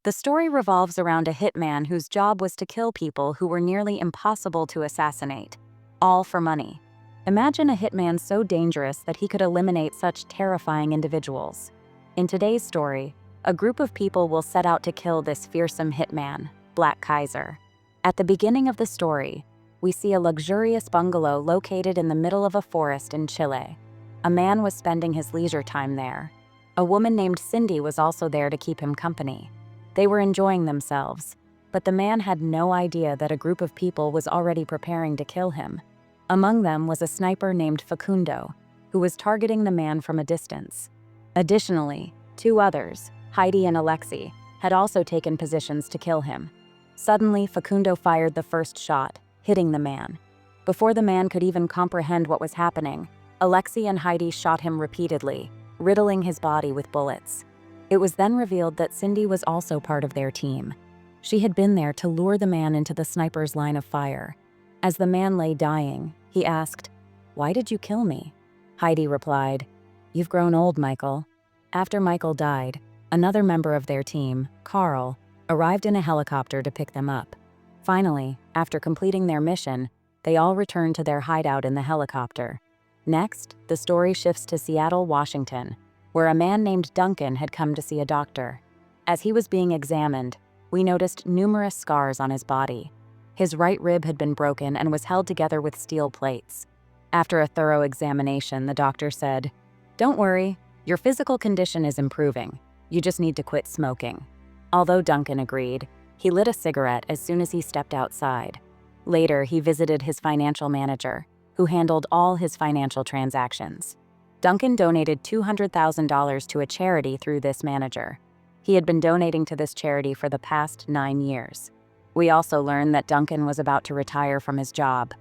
The story revolves around a hitman whose job was to kill people who were nearly impossible to assassinate, all for money. Imagine a hitman so dangerous that he could eliminate such terrifying individuals. In today's story, a group of people will set out to kill this fearsome hitman, Black Kaiser. At the beginning of the story, we see a luxurious bungalow located in the middle of a forest in Chile. A man was spending his leisure time there. A woman named Cindy was also there to keep him company. They were enjoying themselves, but the man had no idea that a group of people was already preparing to kill him. Among them was a sniper named Facundo, who was targeting the man from a distance. Additionally, two others, Heidi and Alexei, had also taken positions to kill him. Suddenly, Facundo fired the first shot, hitting the man. Before the man could even comprehend what was happening, Alexei and Heidi shot him repeatedly, riddling his body with bullets. It was then revealed that Cindy was also part of their team. She had been there to lure the man into the sniper's line of fire. As the man lay dying, he asked, "Why did you kill me?" Heidi replied, "You've grown old, Michael." After Michael died, another member of their team, Carl, arrived in a helicopter to pick them up. Finally, after completing their mission, they all returned to their hideout in the helicopter. Next, the story shifts to Seattle, Washington, where a man named Duncan had come to see a doctor. As he was being examined, we noticed numerous scars on his body. His right rib had been broken and was held together with steel plates. After a thorough examination, the doctor said, "Don't worry, your physical condition is improving. You just need to quit smoking." Although Duncan agreed, he lit a cigarette as soon as he stepped outside. Later, he visited his financial manager, who handled all his financial transactions. Duncan donated $200,000 to a charity through this manager. He had been donating to this charity for the past 9 years. We also learned that Duncan was about to retire from his job.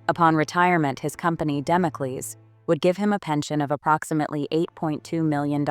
Upon retirement, his company, Democles, would give him a pension of approximately $8.2 million.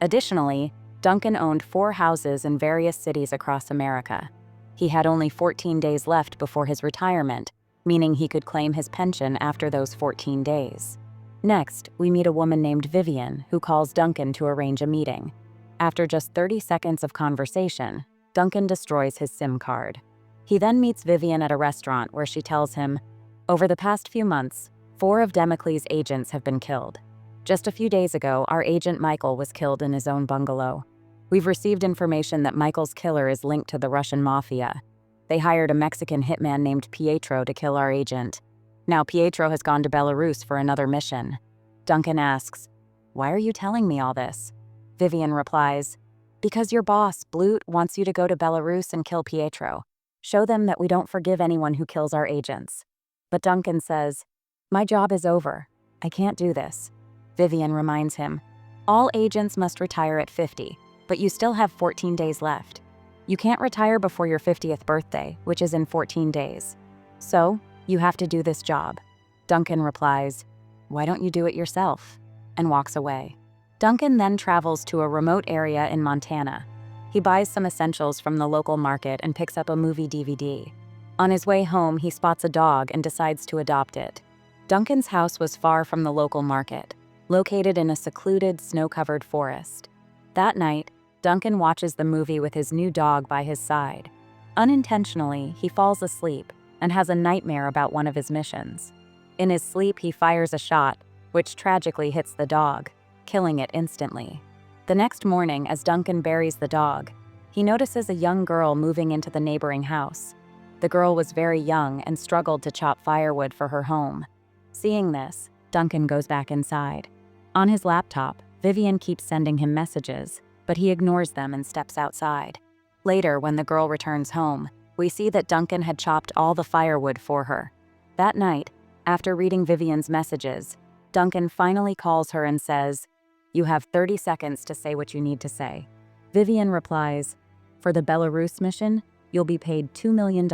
Additionally, Duncan owned 4 houses in various cities across America. He had only 14 days left before his retirement, meaning he could claim his pension after those 14 days. Next, we meet a woman named Vivian, who calls Duncan to arrange a meeting. After just 30 seconds of conversation, Duncan destroys his SIM card. He then meets Vivian at a restaurant where she tells him, "Over the past few months, 4 of Democles' agents have been killed. Just a few days ago, our agent Michael was killed in his own bungalow. We've received information that Michael's killer is linked to the Russian mafia. They hired a Mexican hitman named Pietro to kill our agent. Now Pietro has gone to Belarus for another mission." Duncan asks, "Why are you telling me all this?" Vivian replies, "Because your boss, Blut, wants you to go to Belarus and kill Pietro. Show them that we don't forgive anyone who kills our agents." But Duncan says, "My job is over. I can't do this." Vivian reminds him, "All agents must retire at 50, but you still have 14 days left. You can't retire before your 50th birthday, which is in 14 days. So, you have to do this job." Duncan replies, "Why don't you do it yourself?" and walks away. Duncan then travels to a remote area in Montana. He buys some essentials from the local market and picks up a movie DVD. On his way home, he spots a dog and decides to adopt it. Duncan's house was far from the local market, located in a secluded, snow-covered forest. That night, Duncan watches the movie with his new dog by his side. Unintentionally, he falls asleep and has a nightmare about one of his missions. In his sleep, he fires a shot, which tragically hits the dog, killing it instantly. The next morning, as Duncan buries the dog, he notices a young girl moving into the neighboring house. The girl was very young and struggled to chop firewood for her home. Seeing this, Duncan goes back inside. On his laptop, Vivian keeps sending him messages, but he ignores them and steps outside. Later, when the girl returns home, we see that Duncan had chopped all the firewood for her. That night, after reading Vivian's messages, Duncan finally calls her and says, "You have 30 seconds to say what you need to say." Vivian replies, "For the Belarus mission, you'll be paid $2 million,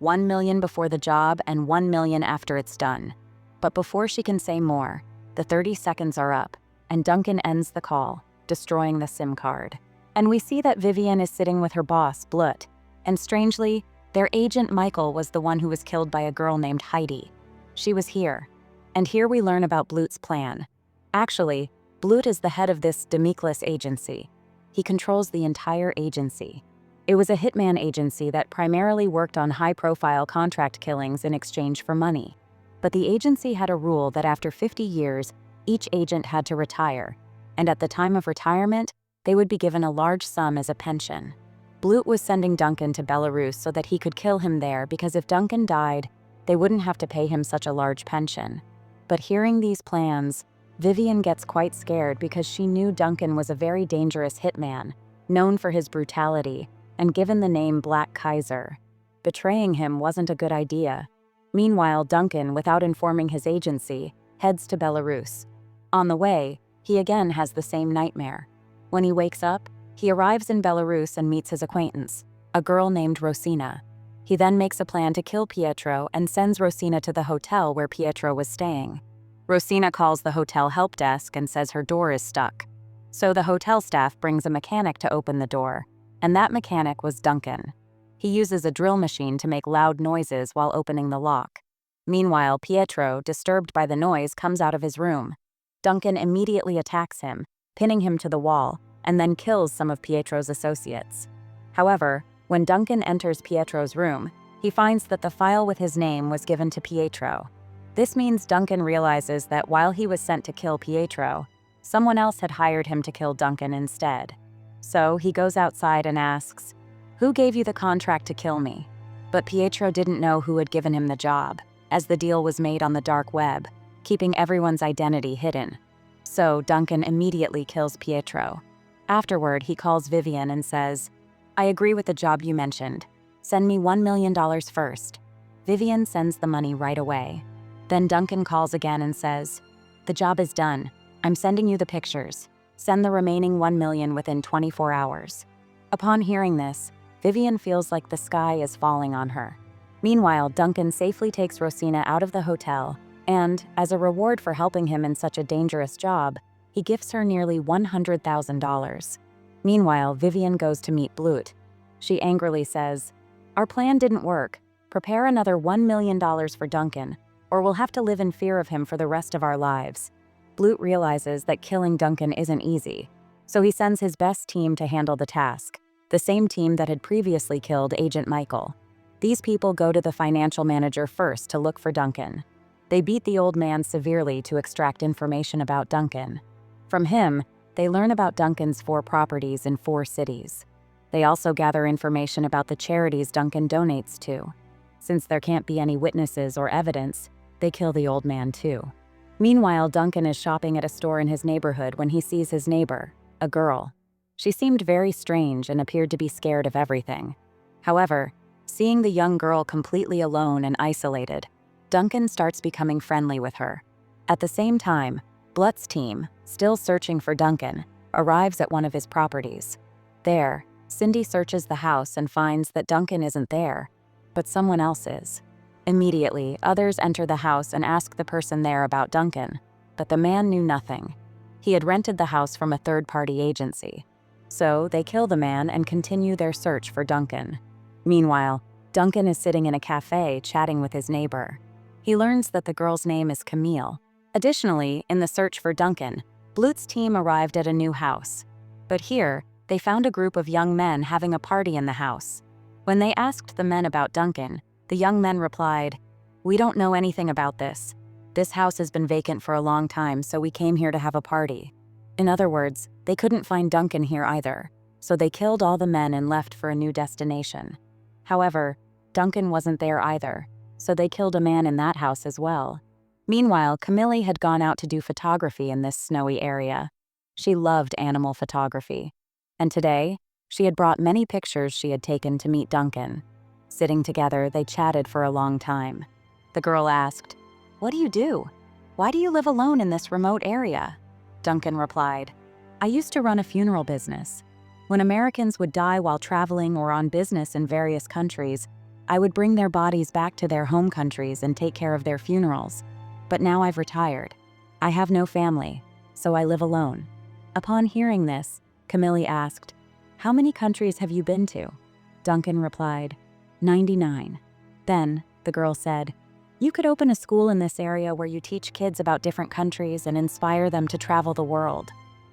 $1 million before the job and $1 million after it's done." But before she can say more, the 30 seconds are up, and Duncan ends the call, destroying the SIM card. And we see that Vivian is sitting with her boss, Blut, and strangely, their agent Michael was the one who was killed by a girl named Heidi. She was here. And here we learn about Blut's plan. Actually, Blut is the head of this Democles agency. he controls the entire agency. It was a hitman agency that primarily worked on high-profile contract killings in exchange for money. But the agency had a rule that after 50 years, each agent had to retire, and at the time of retirement, they would be given a large sum as a pension. Blut was sending Duncan to Belarus so that he could kill him there because if Duncan died, they wouldn't have to pay him such a large pension. But hearing these plans, Vivian gets quite scared because she knew Duncan was a very dangerous hitman, known for his brutality, and given the name Black Kaiser. Betraying him wasn't a good idea. Meanwhile, Duncan, without informing his agency, heads to Belarus. On the way, he again has the same nightmare. When he wakes up, he arrives in Belarus and meets his acquaintance, a girl named Rosina. He then makes a plan to kill Pietro and sends Rosina to the hotel where Pietro was staying. Rosina calls the hotel help desk and says her door is stuck. So the hotel staff brings a mechanic to open the door, and that mechanic was Duncan. He uses a drill machine to make loud noises while opening the lock. Meanwhile, Pietro, disturbed by the noise, comes out of his room. Duncan immediately attacks him, pinning him to the wall, and then kills some of Pietro's associates. However, when Duncan enters Pietro's room, he finds that the file with his name was given to Pietro. This means Duncan realizes that while he was sent to kill Pietro, someone else had hired him to kill Duncan instead. So he goes outside and asks, "Who gave you the contract to kill me?" But Pietro didn't know who had given him the job, as the deal was made on the dark web, keeping everyone's identity hidden. So Duncan immediately kills Pietro. Afterward, he calls Vivian and says, "I agree with the job you mentioned. Send me $1 million first." Vivian sends the money right away. Then Duncan calls again and says, "The job is done. I'm sending you the pictures. Send the remaining $1 million within 24 hours. Upon hearing this, Vivian feels like the sky is falling on her. Meanwhile, Duncan safely takes Rosina out of the hotel, and, as a reward for helping him in such a dangerous job, he gifts her nearly $100,000. Meanwhile, Vivian goes to meet Blut. She angrily says, "Our plan didn't work. Prepare another $1 million for Duncan, or we'll have to live in fear of him for the rest of our lives." Blut realizes that killing Duncan isn't easy, so he sends his best team to handle the task, the same team that had previously killed Agent Michael. These people go to the financial manager first to look for Duncan. They beat the old man severely to extract information about Duncan. From him, they learn about Duncan's 4 properties in 4 cities. They also gather information about the charities Duncan donates to. Since there can't be any witnesses or evidence, they kill the old man too. Meanwhile, Duncan is shopping at a store in his neighborhood when he sees his neighbor, a girl. She seemed very strange and appeared to be scared of everything. However, seeing the young girl completely alone and isolated, Duncan starts becoming friendly with her. At the same time, Blut's team, still searching for Duncan, arrives at one of his properties. There, Cindy searches the house and finds that Duncan isn't there, but someone else is. Immediately, others enter the house and ask the person there about Duncan, but the man knew nothing. He had rented the house from a third-party agency. So they kill the man and continue their search for Duncan. Meanwhile, Duncan is sitting in a cafe chatting with his neighbor. He learns that the girl's name is Camille. Additionally, in the search for Duncan, Blut's team arrived at a new house. But here, they found a group of young men having a party in the house. When they asked the men about Duncan, the young men replied, "We don't know anything about this. This house has been vacant for a long time, so we came here to have a party." In other words, they couldn't find Duncan here either, so they killed all the men and left for a new destination. However, Duncan wasn't there either, so they killed a man in that house as well. Meanwhile, Camille had gone out to do photography in this snowy area. She loved animal photography, and today, she had brought many pictures she had taken to meet Duncan. Sitting together, they chatted for a long time. The girl asked, "What do you do? Why do you live alone in this remote area?" Duncan replied, "I used to run a funeral business. When Americans would die while traveling or on business in various countries, I would bring their bodies back to their home countries and take care of their funerals. But now I've retired. I have no family, so I live alone." Upon hearing this, Camille asked, "How many countries have you been to?" Duncan replied, 99. Then, the girl said, "You could open a school in this area where you teach kids about different countries and inspire them to travel the world."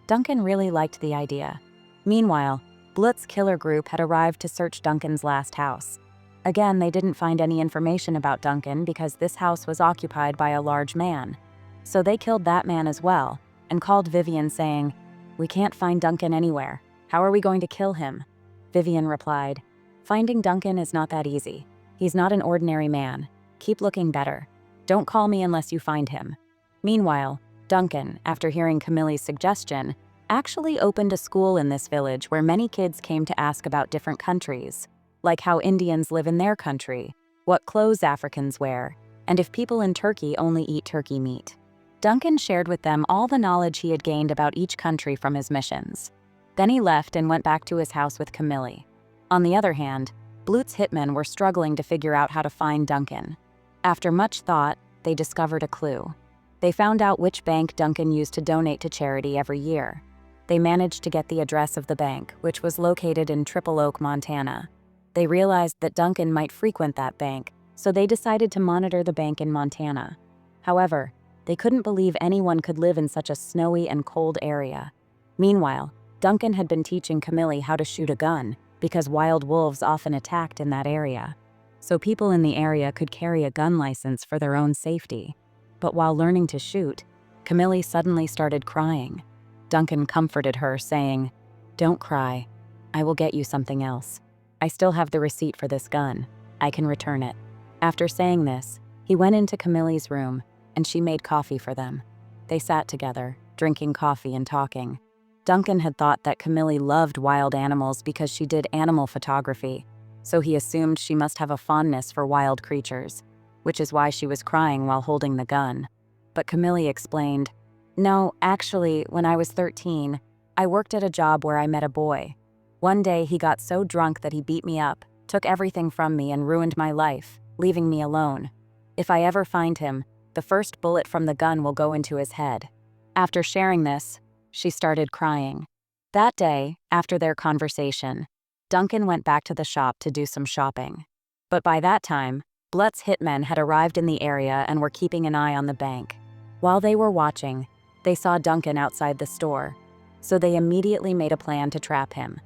Duncan really liked the idea. Meanwhile, Blutz's killer group had arrived to search Duncan's last house. Again, they didn't find any information about Duncan because this house was occupied by a large man. So they killed that man as well and called Vivian saying, "We can't find Duncan anywhere. How are we going to kill him?" Vivian replied, "Finding Duncan is not that easy. He's not an ordinary man. Keep looking better. Don't call me unless you find him." Meanwhile, Duncan, after hearing Camille's suggestion, actually opened a school in this village where many kids came to ask about different countries, like how Indians live in their country, what clothes Africans wear, and if people in Turkey only eat turkey meat. Duncan shared with them all the knowledge he had gained about each country from his missions. Then he left and went back to his house with Camille. On the other hand, Blutz's hitmen were struggling to figure out how to find Duncan. After much thought, they discovered a clue. They found out which bank Duncan used to donate to charity every year. They managed to get the address of the bank, which was located in Triple Oak, Montana. They realized that Duncan might frequent that bank, so they decided to monitor the bank in Montana. However, they couldn't believe anyone could live in such a snowy and cold area. Meanwhile, Duncan had been teaching Camille how to shoot a gun because wild wolves often attacked in that area. So people in the area could carry a gun license for their own safety. But while learning to shoot, Camille suddenly started crying. Duncan comforted her, saying, "Don't cry. I will get you something else. I still have the receipt for this gun. I can return it." After saying this, he went into Camille's room, and she made coffee for them. They sat together, drinking coffee and talking. Duncan had thought that Camille loved wild animals because she did animal photography, so he assumed she must have a fondness for wild creatures, which is why she was crying while holding the gun. But Camille explained, "No, actually, when I was 13, I worked at a job where I met a boy. One day he got so drunk that he beat me up, took everything from me and ruined my life, leaving me alone. If I ever find him, the first bullet from the gun will go into his head." After sharing this, she started crying. That day, after their conversation, Duncan went back to the shop to do some shopping. But by that time, Blutz's hitmen had arrived in the area and were keeping an eye on the bank. While they were watching, they saw Duncan outside the store, so they immediately made a plan to trap him.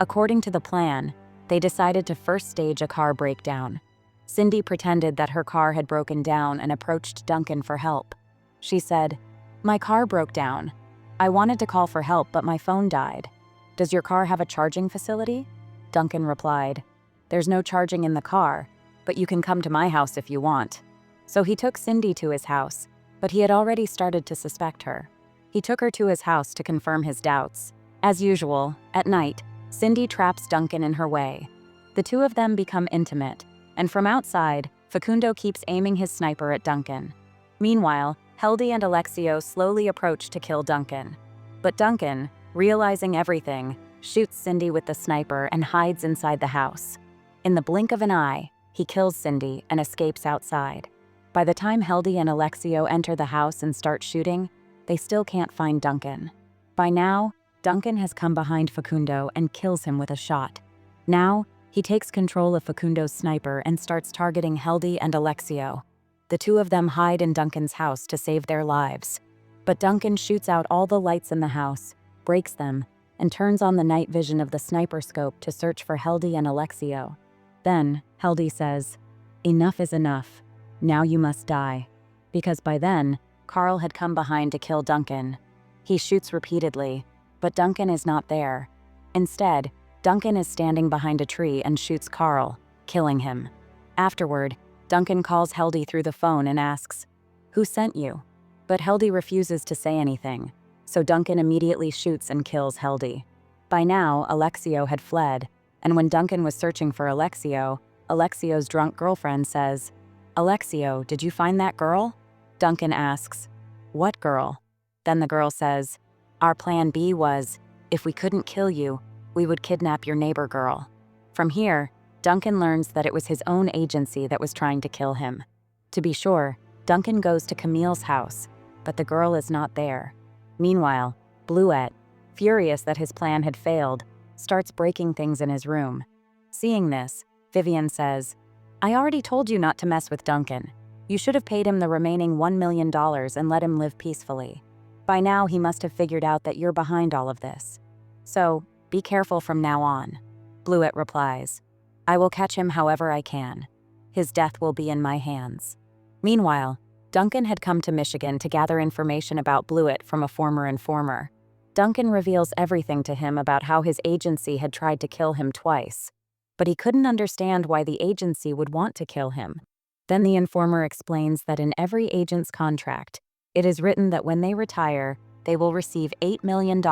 According to the plan, they decided to first stage a car breakdown. Cindy pretended that her car had broken down and approached Duncan for help. She said, "My car broke down. I wanted to call for help, but my phone died. Does your car have a charging facility?" Duncan replied, "There's no charging in the car, but you can come to my house if you want." So he took Cindy to his house, but he had already started to suspect her. He took her to his house to confirm his doubts. As usual, at night, Cindy traps Duncan in her way. The two of them become intimate, and from outside, Facundo keeps aiming his sniper at Duncan. Meanwhile, Heldy and Alexio slowly approach to kill Duncan. But Duncan, realizing everything, shoots Cindy with the sniper and hides inside the house. In the blink of an eye, he kills Cindy and escapes outside. By the time Heldy and Alexio enter the house and start shooting, they still can't find Duncan. By now, Duncan has come behind Facundo and kills him with a shot. Now, he takes control of Facundo's sniper and starts targeting Heldy and Alexio. The two of them hide in Duncan's house to save their lives. But Duncan shoots out all the lights in the house, breaks them, and turns on the night vision of the sniper scope to search for Heldy and Alexio. Then, Heldy says, "Enough is enough. Now you must die." Because by then, Carl had come behind to kill Duncan. He shoots repeatedly, but Duncan is not there. Instead, Duncan is standing behind a tree and shoots Carl, killing him. Afterward, Duncan calls Heldy through the phone and asks, "Who sent you?" But Heldy refuses to say anything, so Duncan immediately shoots and kills Heldy. By now, Alexio had fled, and when Duncan was searching for Alexio, Alexio's drunk girlfriend says, "Alexio, did you find that girl?" Duncan asks, "What girl?" Then the girl says, "Our plan B was, if we couldn't kill you, we would kidnap your neighbor girl." From here, Duncan learns that it was his own agency that was trying to kill him. To be sure, Duncan goes to Camille's house, but the girl is not there. Meanwhile, Bluette, furious that his plan had failed, starts breaking things in his room. Seeing this, Vivian says, "I already told you not to mess with Duncan. You should have paid him the remaining $1 million and let him live peacefully. By now, he must have figured out that you're behind all of this. So, Be careful from now on. Blewett replies, I will catch him however I can. His death will be in my hands. Meanwhile, Duncan had come to Michigan to gather information about Blewett from a former informer. Duncan reveals everything to him about how his agency had tried to kill him twice, but he couldn't understand why the agency would want to kill him. Then the informer explains that in every agent's contract, it is written that when they retire, they will receive $8 million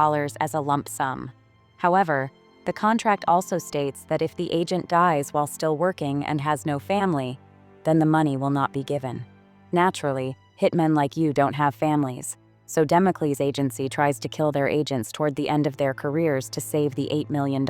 as a lump sum. However, the contract also states that if the agent dies while still working and has no family, then the money will not be given. Naturally, hitmen like you don't have families, so Damocles' agency tries to kill their agents toward the end of their careers to save the $8 million.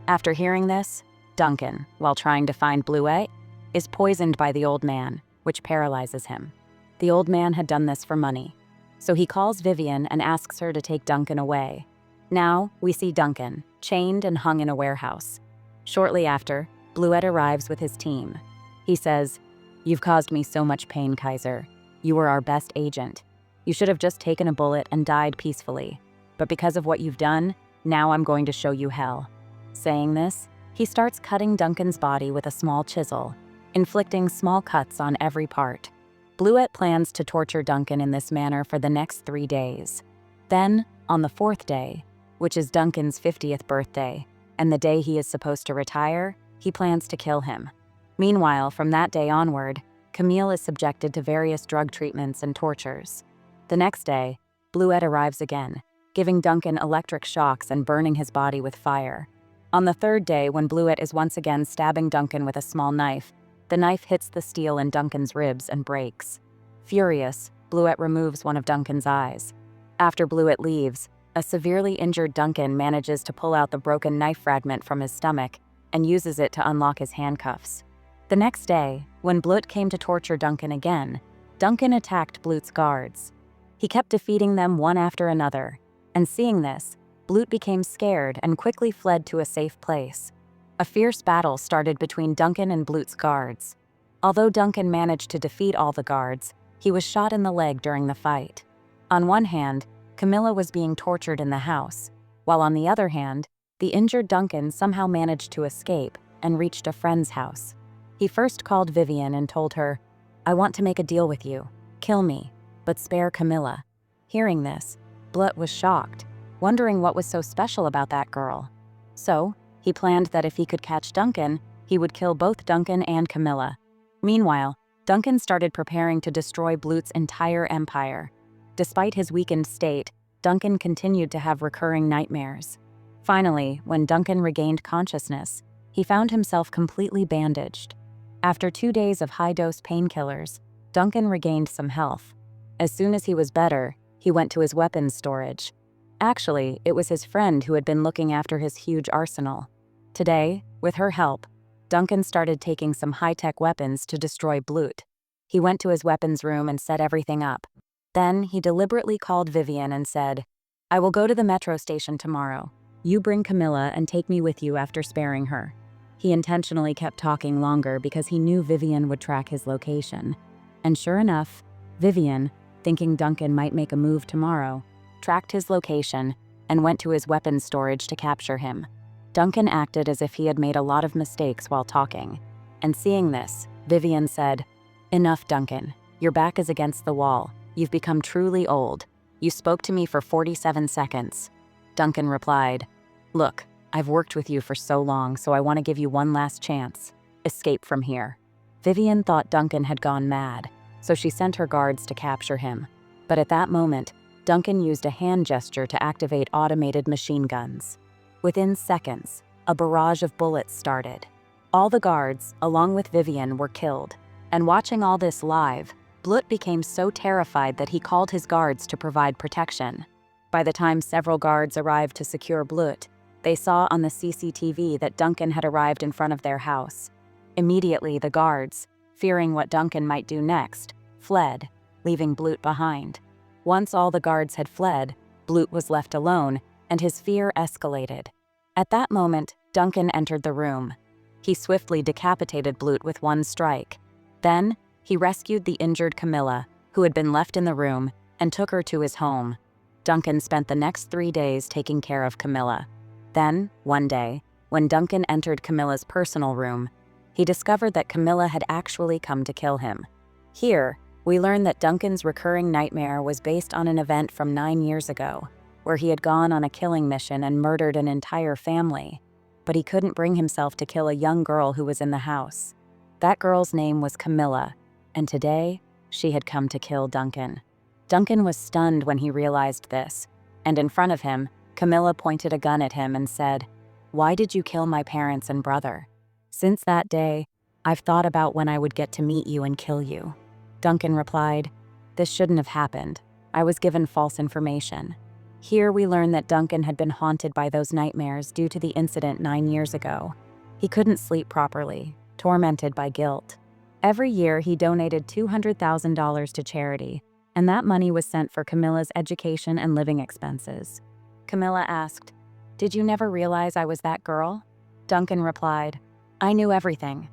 After hearing this, Duncan, while trying to find Blewett, is poisoned by the old man, which paralyzes him. The old man had done this for money, so he calls Vivian and asks her to take Duncan away. Now, we see Duncan, chained and hung in a warehouse. Shortly after, Blewett arrives with his team. He says, You've caused me so much pain, Kaiser. You were our best agent. You should have just taken a bullet and died peacefully. But because of what you've done, now I'm going to show you hell. Saying this, he starts cutting Duncan's body with a small chisel, inflicting small cuts on every part. Blewett plans to torture Duncan in this manner for the next 3 days. Then, on the 4th day, which is Duncan's 50th birthday, and the day he is supposed to retire, he plans to kill him. Meanwhile, from that day onward, Camille is subjected to various drug treatments and tortures. The next day, Blewett arrives again, giving Duncan electric shocks and burning his body with fire. On the 3rd day, when Blewett is once again stabbing Duncan with a small knife, the knife hits the steel in Duncan's ribs and breaks. Furious, Blewett removes one of Duncan's eyes. After Blewett leaves, a severely injured Duncan manages to pull out the broken knife fragment from his stomach and uses it to unlock his handcuffs. The next day, when Blewett came to torture Duncan again, Duncan attacked Blewett's guards. He kept defeating them one after another, and seeing this, Blewett became scared and quickly fled to a safe place. A fierce battle started between Duncan and Blewett's guards. Although Duncan managed to defeat all the guards, he was shot in the leg during the fight. On one hand, Camilla was being tortured in the house, while on the other hand, the injured Duncan somehow managed to escape and reached a friend's house. He first called Vivian and told her, I want to make a deal with you. Kill me, but spare Camilla. Hearing this, Blewett was shocked, wondering what was so special about that girl. So, he planned that if he could catch Duncan, he would kill both Duncan and Camilla. Meanwhile, Duncan started preparing to destroy Blewett's entire empire. Despite his weakened state, Duncan continued to have recurring nightmares. Finally, when Duncan regained consciousness, he found himself completely bandaged. After 2 days of high-dose painkillers, Duncan regained some health. As soon as he was better, he went to his weapons storage. Actually, it was his friend who had been looking after his huge arsenal. Today, with her help, Duncan started taking some high-tech weapons to destroy Blewett. He went to his weapons room and set everything up. Then, he deliberately called Vivian and said, I will go to the metro station tomorrow. You bring Camilla and take me with you after sparing her. He intentionally kept talking longer because he knew Vivian would track his location. And sure enough, Vivian, thinking Duncan might make a move tomorrow, tracked his location and went to his weapons storage to capture him. Duncan acted as if he had made a lot of mistakes while talking. And seeing this, Vivian said, Enough, Duncan. Your back is against the wall. You've become truly old. You spoke to me for 47 seconds. Duncan replied, Look, I've worked with you for so long, so I want to give you one last chance. Escape from here. Vivian thought Duncan had gone mad, so she sent her guards to capture him. But at that moment, Duncan used a hand gesture to activate automated machine guns. Within seconds, a barrage of bullets started. All the guards, along with Vivian, were killed. And watching all this live, Blewett became so terrified that he called his guards to provide protection. By the time several guards arrived to secure Blewett, they saw on the CCTV that Duncan had arrived in front of their house. Immediately, the guards, fearing what Duncan might do next, fled, leaving Blewett behind. Once all the guards had fled, Blewett was left alone, and his fear escalated. At that moment, Duncan entered the room. He swiftly decapitated Blewett with one strike. Then, he rescued the injured Camilla, who had been left in the room, and took her to his home. Duncan spent the next 3 days taking care of Camilla. Then, one day, when Duncan entered Camilla's personal room, he discovered that Camilla had actually come to kill him. Here, we learn that Duncan's recurring nightmare was based on an event from 9 years ago, where he had gone on a killing mission and murdered an entire family. But he couldn't bring himself to kill a young girl who was in the house. That girl's name was Camilla, and today, she had come to kill Duncan. Duncan was stunned when he realized this, and in front of him, Camilla pointed a gun at him and said, "Why did you kill my parents and brother? Since that day, I've thought about when I would get to meet you and kill you." Duncan replied, "This shouldn't have happened. I was given false information." Here we learn that Duncan had been haunted by those nightmares due to the incident 9 years ago. He couldn't sleep properly, tormented by guilt. Every year he donated $200,000 to charity, and that money was sent for Camilla's education and living expenses. Camilla asked, "Did you never realize I was that girl?" Duncan replied, "I knew everything.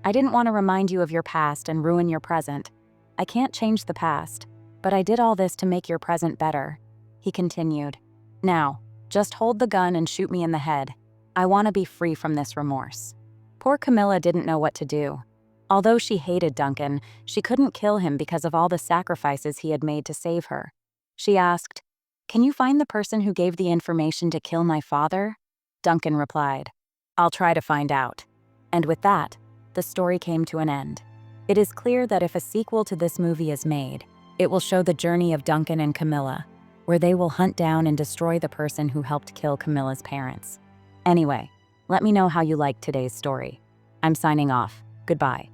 I didn't want to remind you of your past and ruin your present. I can't change the past, but I did all this to make your present better." He continued, "Now, just hold the gun and shoot me in the head. I want to be free from this remorse." Poor Camilla didn't know what to do. Although she hated Duncan, she couldn't kill him because of all the sacrifices he had made to save her. She asked, "Can you find the person who gave the information to kill my father?" Duncan replied, "I'll try to find out." And with that, the story came to an end. It is clear that if a sequel to this movie is made, it will show the journey of Duncan and Camilla, where they will hunt down and destroy the person who helped kill Camilla's parents. Anyway, let me know how you liked today's story. I'm signing off. Goodbye.